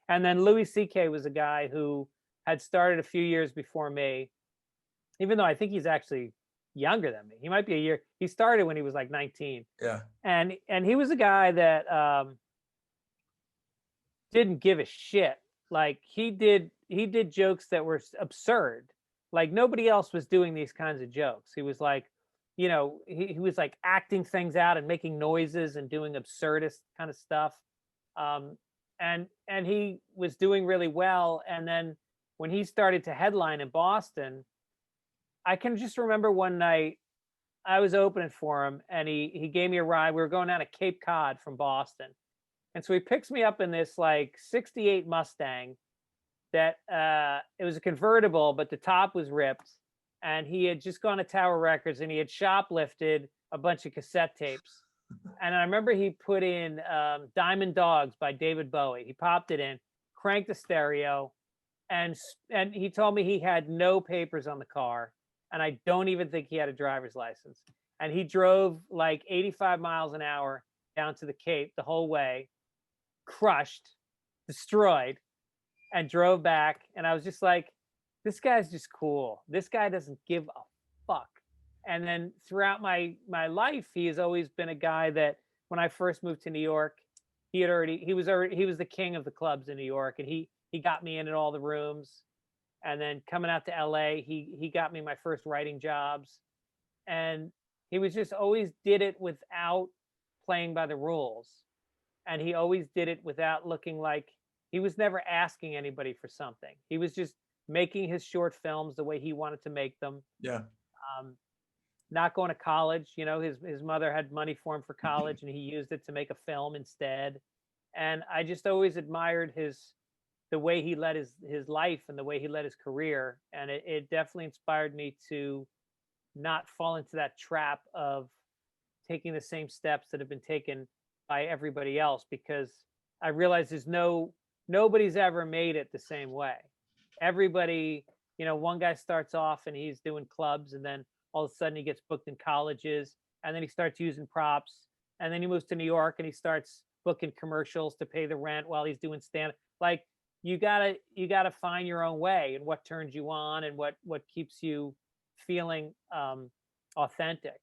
And then Louis C.K. was a guy who had started a few years before me, even though I think he's actually younger than me. He might be a year. He started when he was like 19, Yeah. and he was a guy that didn't give a shit. Like he did jokes that were absurd. Like nobody else was doing these kinds of jokes. He was like, he was like acting things out and making noises and doing absurdist kind of stuff. Um, and he was doing really well. And then when he started to headline in Boston, I can just remember one night I was opening for him, and he gave me a ride. We were going down to Cape Cod from Boston, and so he picks me up in this like '68 Mustang that it was a convertible, but the top was ripped. And he had just gone to Tower Records and he had shoplifted a bunch of cassette tapes. And I remember he put in Diamond Dogs by David Bowie. He popped it in, cranked the stereo, and he told me he had no papers on the car, and I don't even think he had a driver's license. And he drove like 85 miles an hour down to the Cape the whole way, crushed, destroyed, and drove back. And I was just like, this guy's just cool. This guy doesn't give a fuck. And then throughout my life, he has always been a guy that when I first moved to New York, he was the king of the clubs in New York, and he got me in all the rooms. And then coming out to LA, he got me my first writing jobs. And he was just always did it without playing by the rules. And he always did it without looking like he was never asking anybody for something. He was just making his short films the way he wanted to make them. Yeah. Um, not going to college. His mother had money for him for college, and he used it to make a film instead. And I just always admired the way he led his life and the way he led his career. And it definitely inspired me to not fall into that trap of taking the same steps that have been taken by everybody else, because I realize nobody's ever made it the same way. Everybody, one guy starts off and he's doing clubs, and then all of a sudden he gets booked in colleges, and then he starts using props, and then he moves to New York and he starts booking commercials to pay the rent while he's doing stand. Like you gotta find your own way and what turns you on and what keeps you feeling authentic.